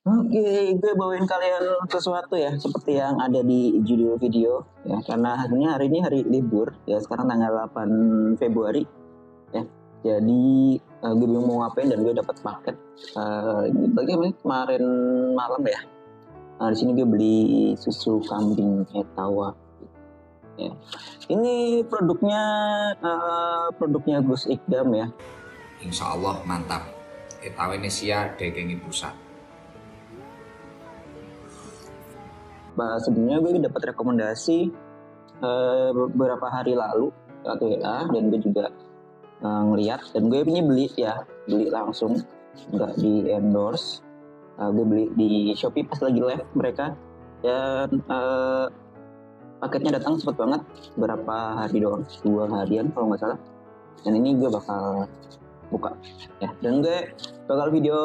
Oke, gue bawain kalian sesuatu ya, seperti yang ada di judul video ya, karena hari ini hari libur ya, sekarang tanggal 8 Februari ya. Jadi gue bingung mau ngapain dan gue dapat paket ini bagaimana kemarin malam ya. Nah, di sini gue beli susu kambing Etawa. Ya. Ini produknya Gus Ikdam ya. Insya Allah mantap. Etawenesia dagengi pusat. Sebenarnya gue dapat rekomendasi beberapa hari lalu atau WA, dan gue juga ngeliat, dan gue ini beli langsung, nggak di endorse. Gue beli di Shopee pas lagi live mereka, dan paketnya datang cepet banget, berapa hari doang, 2 harian kalau nggak salah. Dan ini gue bakal buka ya, dan gue bakal video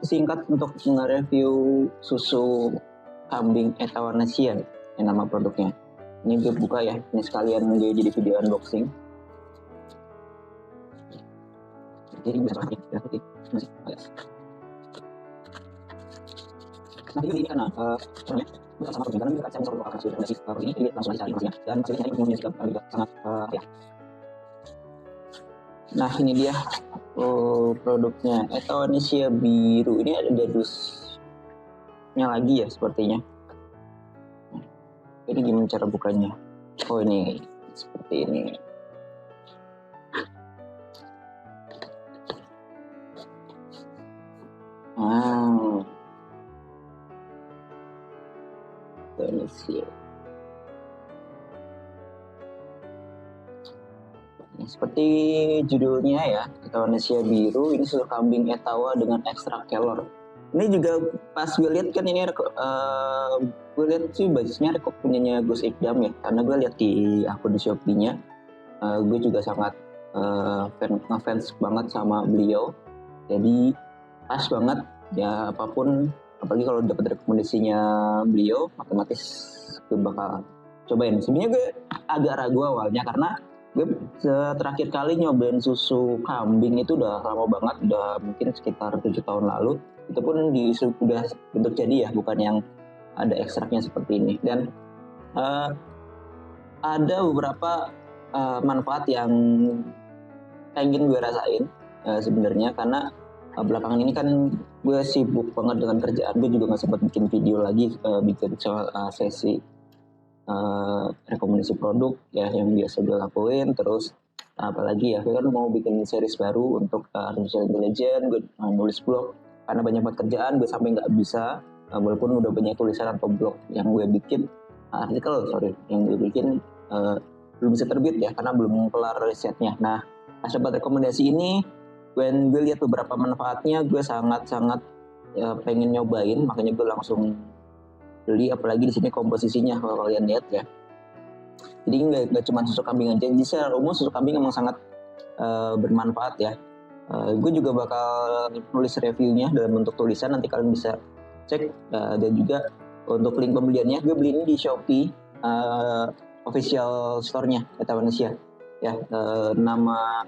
singkat untuk nge-review susu kambing Etawanesia yang nama produknya. Ini gue buka ya, ini sekalian gue jadi video unboxing. Jadi bisa pakai ya, oke. Nah, ini karena bukan sama karena kita saya mau kasih rekomendasi ini langsung aja cari ya, dan saya punya juga sangat ya. Nah, ini dia produknya Etawanesia biru. Ini ada dusnya lagi ya sepertinya. Ini gimana cara bukanya? Oh, ini seperti ini. Etawanesia. Seperti judulnya ya, Etawanesia biru. Ini susu kambing Etawa dengan ekstrak kelor. Ini juga pas gue lihat kan ini gue lihat sih basisnya punyanya Gus Ikdam ya, karena gue lihat di akun Shopee-nya. Gue juga sangat ngefans banget sama beliau, jadi pas banget ya, apapun apalagi kalau dapat rekomendasinya beliau, otomatis gue bakal cobain. Sebenarnya gue agak ragu awalnya karena gue terakhir kali nyobain susu kambing itu udah lama banget, udah mungkin sekitar 7 tahun lalu. Itu pun udah bentuk jadi ya, bukan yang ada ekstraknya seperti ini. Dan ada beberapa manfaat yang pengen gue rasain sebenarnya, karena belakangan ini kan gue sibuk banget dengan kerjaan. Gue juga nggak sempat bikin video lagi, bikin sesi rekomendasi produk ya yang biasa gue lakuin. Terus apalagi ya, gue kan mau bikin series baru untuk artificial intelligence. Gue nulis blog karena banyak banget kerjaan, gue sampai nggak bisa, walaupun udah banyak tulisan atau blog yang gue bikin, yang gue bikin belum bisa terbit ya karena belum kelar risetnya. Nah, pas dapat rekomendasi ini, when gue lihat beberapa manfaatnya, gue sangat-sangat pengen nyobain, makanya gue langsung beli. Apalagi di sini komposisinya kalau kalian lihat ya, jadi nggak cuma susu kambing aja. Jadi secara umum susu kambing memang sangat bermanfaat ya. Gue juga bakal nulis reviewnya dalam bentuk tulisan, nanti kalian bisa cek. Dan juga untuk link pembeliannya, gue beli ini di Shopee official store-nya Etawanesia ya. Nama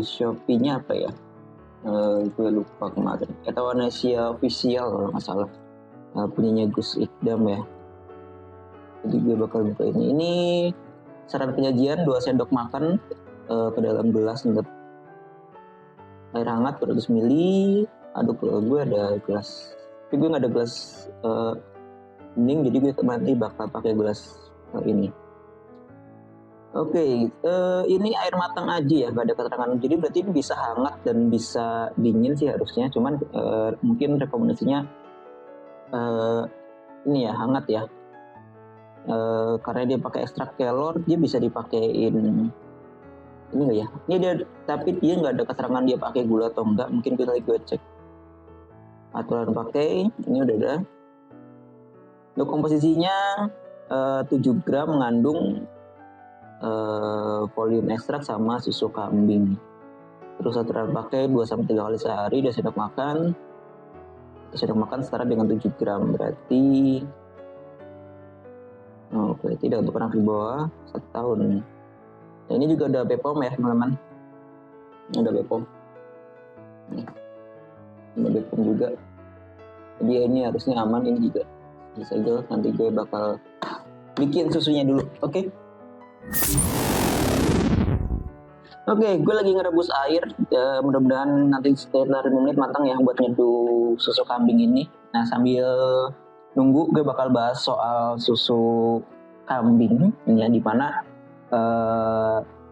Shopee-nya apa ya? Gue lupa kemarin. Etawanesia official kalau nggak salah. Punyanya Gus Ikdam ya. Jadi gue bakal buka ini. Ini saran penyajian 2 sendok makan ke dalam gelas untuk air hangat 200 ml. Aduk. Gue ada gelas, tapi gue nggak ada gelas bening, jadi gue nanti bakal pakai gelas ini. Oke, ini air matang aja ya, gak ada keterangan. Jadi berarti ini bisa hangat dan bisa dingin sih harusnya. Cuman mungkin rekomendasinya ini ya, hangat ya. Karena dia pakai ekstrak kelor, dia bisa dipakein ini nggak ya? Ini dia, tapi dia nggak ada keterangan dia pakai gula atau enggak. Mungkin kita gue cek aturan pakai. Ini udah ada. Untuk komposisinya 7 gram mengandung volume ekstrak sama susu kambing. Terus aturan pakai 2-3 kali sehari, 2 sendok makan. 1 sendok makan setara dengan 7 gram, berarti tidak untuk anak di bawah 1 tahun. Nah, ini juga ada BPOM ya teman-teman. Ini ada BPOM. Ini BPOM juga. Jadi ini harusnya aman, ini juga disegel. Nanti gue bakal bikin susunya dulu. Oke, gue lagi ngerebus air. Mudah-mudahan nanti sekitar 5 menit matang ya buat nyeduh susu kambing ini. Nah, sambil nunggu gue bakal bahas soal susu kambing ya, di mana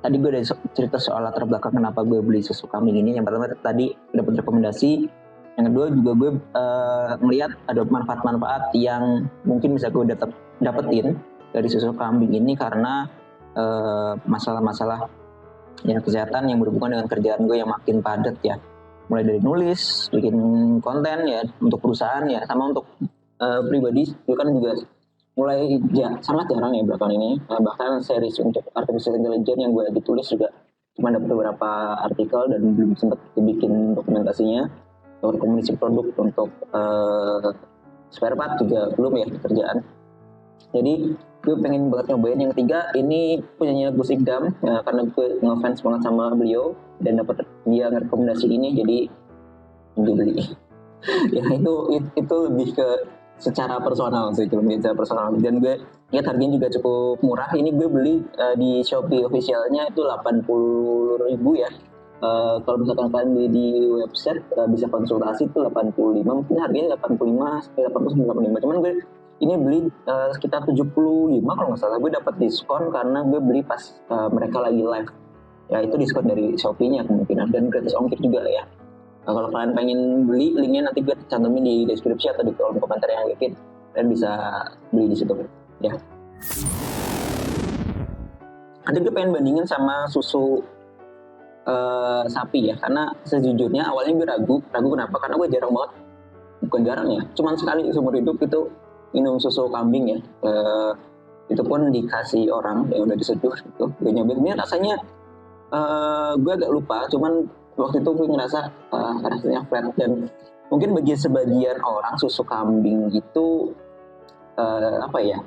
tadi gue udah cerita soal latar belakang kenapa gue beli susu kambing ini. Yang pertama tadi dapat rekomendasi. Yang kedua juga gue melihat ada manfaat-manfaat yang mungkin bisa gue dapetin dari susu kambing ini karena masalah-masalah ya kesehatan yang berhubungan dengan kerjaan gue yang makin padat ya, mulai dari nulis, bikin konten ya untuk perusahaan ya, sama untuk pribadi gue kan juga mulai sangat jarang ya belakangan ini, bahkan series untuk artificial intelligence yang gue lagi tulis juga cuma dapat beberapa artikel dan belum sempat bikin dokumentasinya. Untuk komunikasi produk untuk spare part juga belum ya kerjaan. Jadi gue pengen banget nyobain. Yang ketiga ini punyanya Gus Igdam ya, karena gue ngefans banget sama beliau dan dapat dia rekomendasi ini, jadi gue beli. Ya itu lebih ke secara personal sih, secara personal. Dan gue lihat harganya juga cukup murah. Ini gue beli di Shopee officialnya itu 80.000 ya. Kalau misalkan kalian beli di website bisa konsultasi itu 85, mungkin harganya 85 sampai 80 85. Cuman gue ini beli sekitar 75 kalau nggak salah. Gue dapat diskon karena gue beli pas mereka lagi live. Ya itu diskon dari Shopee-nya kemungkinan, dan gratis ongkir juga ya. Kalau kalian pengen beli, linknya nanti gue cantumin di deskripsi atau di kolom komentar yang bikin. Kalian bisa beli di situ ya. Nanti gue pengen bandingin sama susu sapi ya, karena sejujurnya awalnya gue ragu kenapa, karena gue jarang banget, bukan jarang ya, cuman sekali seumur hidup itu minum susu kambing ya, itu pun dikasih orang yang udah diseduh gitu. Gue nyobain ini rasanya gue agak lupa, cuman waktu itu gue ngerasa rasanya flat, dan mungkin bagi sebagian orang susu kambing itu apa ya,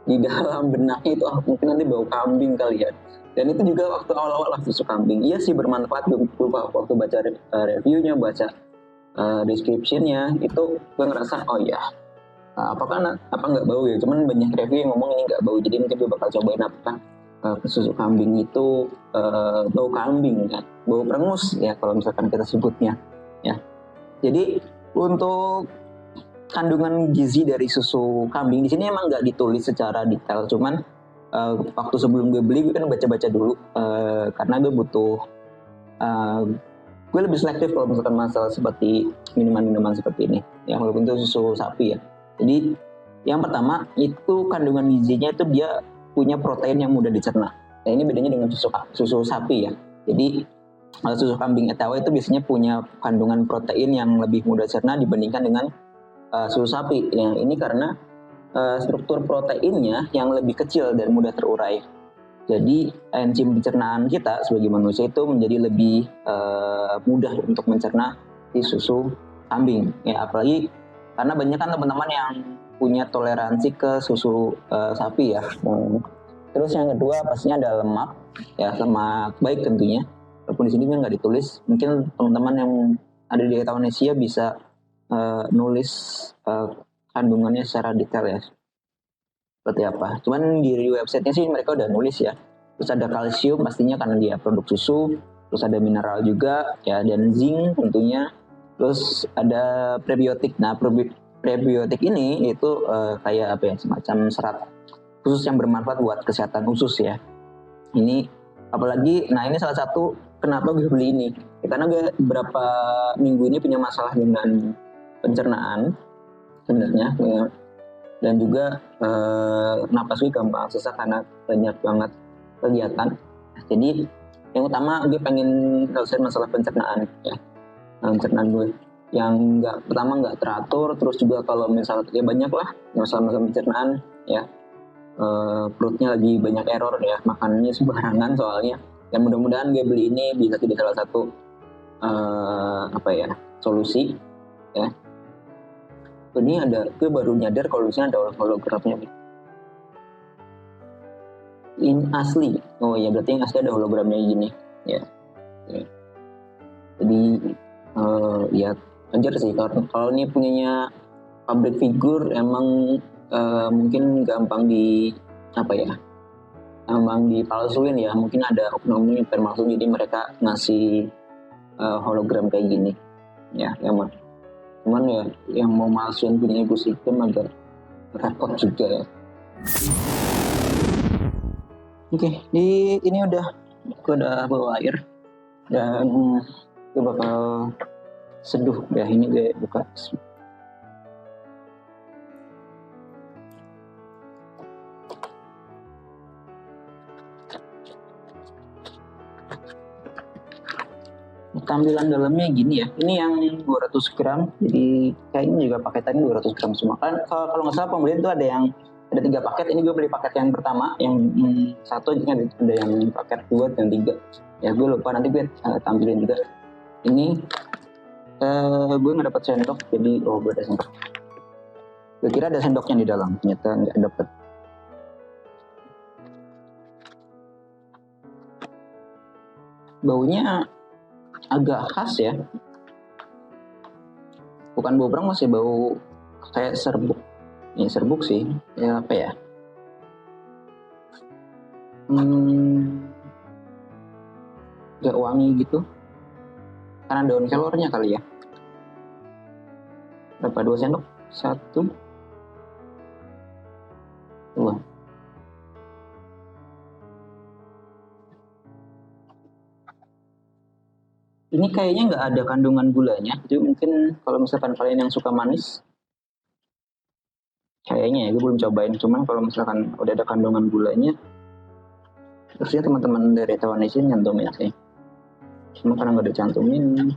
di dalam benaknya itu mungkin nanti bau kambing kali ya. Dan itu juga waktu awal-awal susu kambing, iya sih bermanfaat. Gue lupa waktu baca reviewnya, baca description-nya, itu gue ngerasa oh ya apa nggak bau ya. Cuman banyak review yang ngomong ini nggak bau, jadi nanti gue bakal cobain apakah susu kambing itu bau kambing ya, bau perengus ya kalau misalkan kita sebutnya ya. Jadi untuk kandungan gizi dari susu kambing di sini emang nggak ditulis secara detail, cuman waktu sebelum gue beli gue kan baca-baca dulu karena gue butuh gue lebih selektif kalau misalkan masalah seperti minuman-minuman seperti ini ya, walaupun itu susu sapi ya. Jadi yang pertama itu kandungan gizinya itu dia punya protein yang mudah dicerna. Nah ini bedanya dengan susu sapi ya. Jadi susu kambing ETW itu biasanya punya kandungan protein yang lebih mudah dicerna dibandingkan dengan susu sapi ya. Ini karena struktur proteinnya yang lebih kecil dan mudah terurai. Jadi enzim pencernaan kita sebagai manusia itu menjadi lebih mudah untuk mencerna di susu kambing. Ya apalagi karena banyak kan teman-teman yang punya toleransi ke susu sapi ya. Terus yang kedua pastinya ada lemak ya, lemak baik tentunya. Walaupun di sini nggak ditulis, mungkin teman-teman yang ada di Etawanesia bisa nulis kandungannya secara detail ya seperti apa. Cuman di websitenya sih mereka udah nulis ya. Terus ada kalsium pastinya karena dia produk susu. Terus ada mineral juga ya, dan zinc tentunya. Terus ada prebiotik. Nah prebiotik ini itu kayak apa ya, semacam serat khusus yang bermanfaat buat kesehatan usus ya. Ini apalagi, nah ini salah satu kenapa gue beli ini ya, karena gue beberapa minggu ini punya masalah dengan pencernaan sebenarnya ya. Dan juga napas gue gampang sesak karena banyak banget kegiatan. Jadi yang utama gue pengen selesai masalah pencernaan ya. Pencernaan gue yang nggak teratur, terus juga kalau misalnya ya banyak lah masalah pencernaan ya, perutnya lagi banyak error ya, makanannya sembarangan soalnya. Dan mudah-mudahan gue beli ini bisa jadi salah satu solusi ya. Ini gue baru nyadar kalau di sini ada hologramnya. Ini asli. Oh ya, berarti yang asli ada hologramnya gini ya. Jadi ya wajar sih kalau ini punyanya pabrik figur emang mungkin gampang gampang dipalsuin ya. Mungkin ada oknum yang termasuk, jadi mereka ngasih hologram kayak gini ya emang. Cuman ya yang mau malsuin punya Ibu Sugeng agak repot juga ya. Oke, ini gue udah bawa air dan gue bakal seduh ya. Ini gue buka. Tampilan dalamnya gini ya. Ini yang 200 gram. Jadi kayaknya juga paketannya 200 gram semua. Kan kalau nggak salah pembelian itu ada 3 paket. Ini gue beli paket yang pertama, yang satu, ada yang paket 2 dan 3. Ya gue lupa, nanti gue tampilin juga. Ini gue nggak dapat sendok, jadi gue ada sendok. Gue kira ada sendoknya di dalam, ternyata nggak dapet. Baunya agak khas ya, bukan bau brang, masih bau kayak serbuk. Ini serbuk sih, ya apa ya, agak wangi gitu karena daun kelornya kali ya. Berapa, 2 sendok? 1 2. Ini kayaknya nggak ada kandungan gulanya, jadi mungkin kalau misalkan kalian yang suka manis, kayaknya ya, gue belum cobain. Cuman kalau misalkan udah ada kandungan gulanya, terusnya teman-teman dari Taiwan Nation nyantumin sih. Cuma karena nggak dicantumin,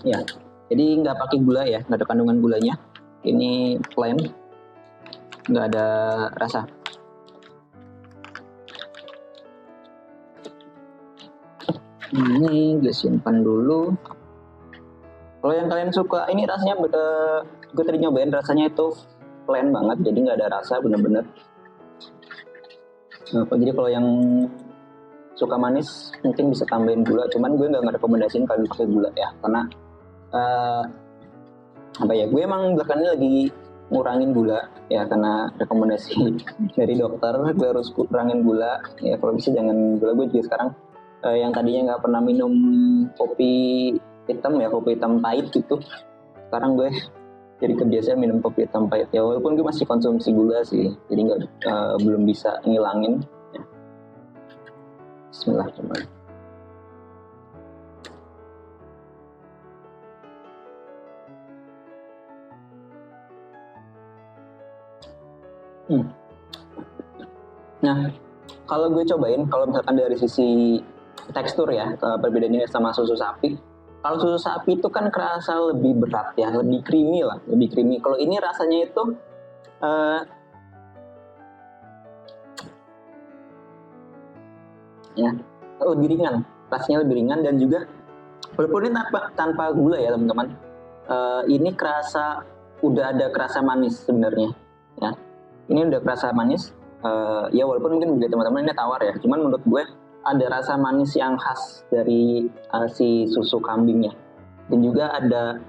ya. Jadi nggak pakai gula ya, nggak ada kandungan gulanya. Ini plain, nggak ada rasa. Ini gue simpan dulu. Kalau yang kalian suka, ini rasanya gue tadi nyobain, rasanya itu plain banget, jadi nggak ada rasa bener-bener. Jadi kalau yang suka manis mungkin bisa tambahin gula, cuman gue nggak rekomendasiin kalian pakai gula ya, karena gue emang belakangan lagi ngurangin gula ya, karena rekomendasi dari dokter gue harus kurangin gula ya. Kalau bisa jangan gula. Gue juga sekarang yang tadinya nggak pernah minum kopi hitam ya, kopi hitam pahit gitu, sekarang gue jadi kebiasaan minum kopi hitam pahit ya, walaupun gue masih konsumsi gula sih, jadi belum bisa ngilangin ya. Bismillahirrahmanirrahim. Nah, kalau gue cobain, kalau misalkan dari sisi tekstur ya, perbedaannya sama susu sapi. Kalau susu sapi itu kan kerasa lebih berat ya, lebih creamy lah, lebih creamy. Kalau ini rasanya itu ya lebih ringan, rasanya lebih ringan, dan juga walaupun ini tanpa gula ya teman-teman, ini kerasa udah ada kerasa manis sebenarnya ya. Ini udah kerasa manis. Ya walaupun mungkin bagi teman-teman ini tawar ya, cuman menurut gue ada rasa manis yang khas dari si susu kambingnya, dan juga ada,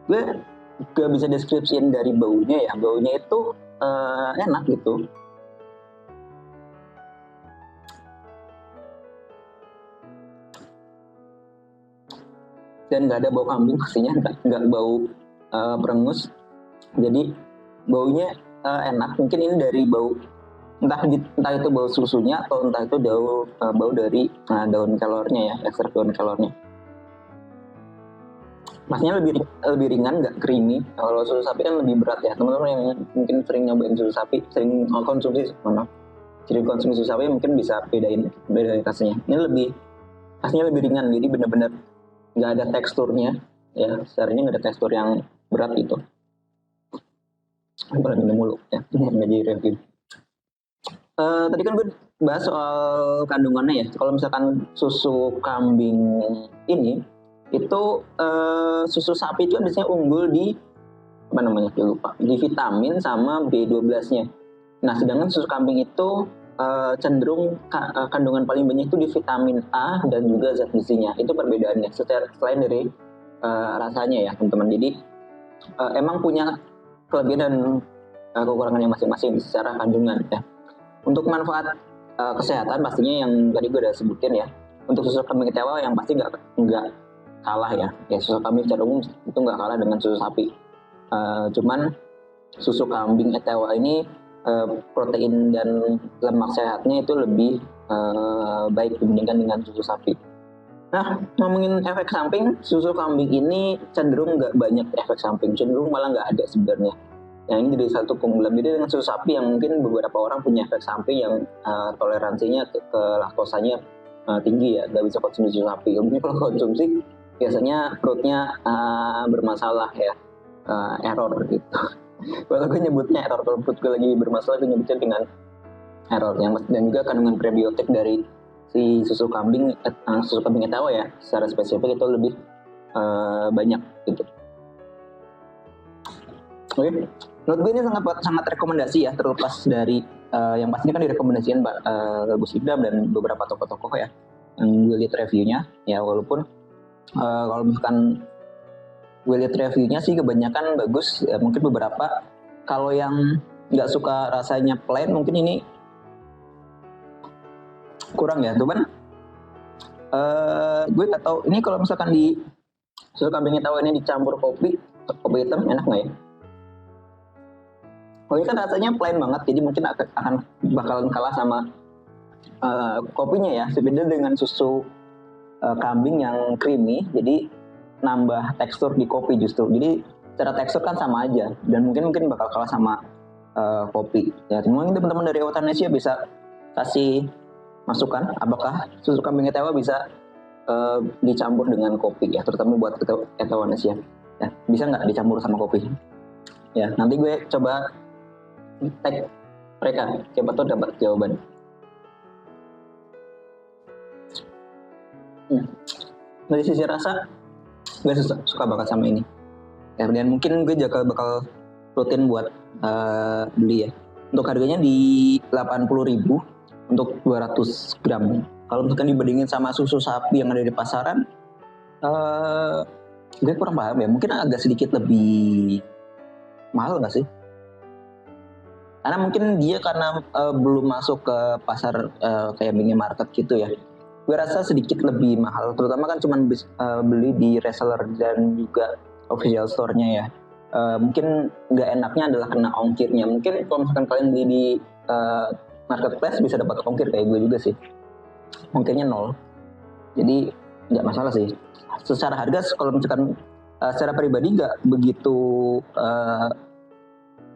gue gak bisa deskripsiin dari baunya ya, baunya itu enak gitu. Dan nggak ada bau kambing pastinya, nggak bau berengus, jadi baunya enak. Mungkin ini dari bau, entah itu bau susunya atau entah itu bau dari daun kelornya ya, ekstrak daun kelornya. Masnya lebih ringan, nggak creamy. Kalau susu sapi kan lebih berat ya, teman-teman yang mungkin sering nyobain susu sapi, sering konsumsi susu sapi mungkin bisa beda rasanya. Ini rasanya lebih ringan, jadi benar-benar nggak ada teksturnya ya, sebenarnya nggak ada tekstur yang berat gitu. Boleh minum mulu ya, nggak jadi review. Tadi kan gue bahas soal kandungannya ya. Kalau misalkan susu kambing ini itu susu sapi itu biasanya unggul di di vitamin sama B12-nya. Nah, sedangkan susu kambing itu cenderung kandungan paling banyak itu di vitamin A dan juga zat gizinya. Itu perbedaannya. Selain dari rasanya ya teman-teman. Jadi emang punya kelebihan dan kekurangannya masing-masing secara kandungan ya. Untuk manfaat kesehatan pastinya yang tadi gue udah sebutin ya. Untuk susu kambing tewa yang pasti nggak kalah ya. Susu kambing secara umum itu nggak kalah dengan susu sapi. Cuman susu kambing tewa ini protein dan lemak sehatnya itu lebih baik dibandingkan dengan susu sapi. Nah, ngomongin efek samping, susu kambing ini cenderung nggak banyak efek samping, cenderung malah nggak ada sebenarnya. Yang ini jadi satu keunggulan. Beda dengan susu sapi yang mungkin beberapa orang punya efek samping yang toleransinya ke laktosanya tinggi ya, nggak bisa konsumsi susu sapi. Kemudian kalau konsumsi biasanya perutnya bermasalah ya, error gitu. Kalau gue nyebutnya error, kalau perut gue lagi bermasalah gue nyebutnya dengan error. Dan juga kandungan prebiotik dari si susu kambing tewa ya, secara spesifik itu lebih banyak gitu. Oke, menurut gue ini sangat rekomendasi ya, terlepas dari yang pastinya kan direkomendasikan Gus Idam dan beberapa tokoh-tokoh ya yang gue lihat reviewnya ya, walaupun kalau misalkan gue lihat reviewnya sih kebanyakan bagus ya, mungkin beberapa kalau yang nggak suka rasanya plain mungkin ini kurang ya, cuman gue nggak tahu ini kalau misalkan di susu kambing tewa ini dicampur kopi hitam enak nggak ya? Kopi kan rasanya plain banget, jadi mungkin bakalan kalah sama kopinya ya. Beda dengan susu kambing yang creamy, jadi nambah tekstur di kopi justru. Jadi secara tekstur kan sama aja dan mungkin bakal kalah sama kopi. Ya, mungkin teman-teman dari Euthanasia bisa kasih masukan apakah susu kambing tewa bisa dicampur dengan kopi ya, terutama buat Euthanasia. Ya, bisa nggak dicampur sama kopi? Ya, nanti gue coba tag mereka, siapa tuh dapat jawaban. Dari sisi rasa gue suka banget sama ini ya, dan mungkin gue juga bakal rutin buat beli ya. Untuk harganya di 80.000 untuk 200 gram. Kalau misalkan dibandingin sama susu sapi yang ada di pasaran, gue kurang paham ya, mungkin agak sedikit lebih mahal nggak sih? Karena mungkin dia karena belum masuk ke pasar kayak minimarket gitu ya. Gue rasa sedikit lebih mahal, terutama kan cuma beli di reseller dan juga official store-nya ya. Mungkin nggak enaknya adalah kena ongkirnya. Mungkin kalau misalkan kalian beli di marketplace bisa dapat ongkir kayak gue juga sih. Ongkirnya 0. Jadi nggak masalah sih. Secara harga kalau misalkan secara pribadi nggak begitu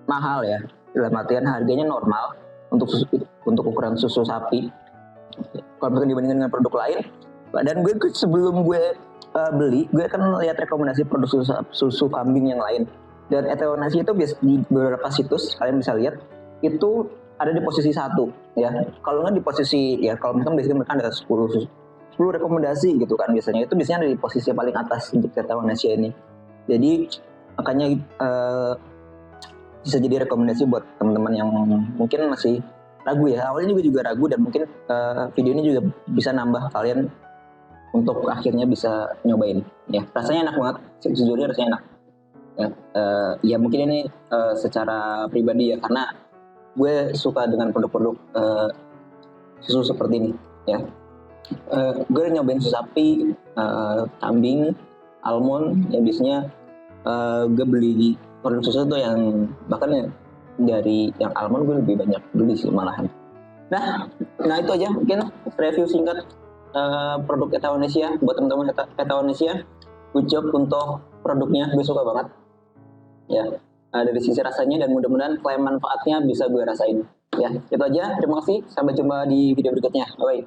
mahal ya. Dalam artian harganya normal untuk ukuran susu sapi. Kalau misalkan dibandingkan dengan produk lain, dan gue sebelum gue beli, gue akan lihat rekomendasi produk susu kambing yang lain. Dan Euthanasia itu biasa di beberapa situs kalian bisa lihat itu ada di posisi 1 ya. Kalau nggak di posisi ya, kalau misalkan biasanya mereka ada 10 rekomendasi gitu kan, biasanya itu ada di posisi paling atas untuk Euthanasia ini. Jadi makanya bisa jadi rekomendasi buat teman-teman yang mungkin masih ragu ya. Awalnya juga ragu dan mungkin video ini juga bisa nambah kalian untuk akhirnya bisa nyobain ya. Rasanya enak banget, sejujurnya rasanya enak ya. Ya mungkin ini secara pribadi ya, karena gue suka dengan produk-produk susu seperti ini ya. Gue nyobain susu sapi, kambing, almond ya, biasanya gue beli produk susu tuh yang bahkan dari yang almond gue lebih banyak beli sih malahan. Nah itu aja mungkin review singkat produk Euthanasia buat teman-teman Euthanasia. Good job untuk produknya, gue suka banget ya, dari sisi rasanya, dan mudah-mudahan klaim manfaatnya bisa gue rasain ya. Itu aja, terima kasih, sampai jumpa di video berikutnya, bye.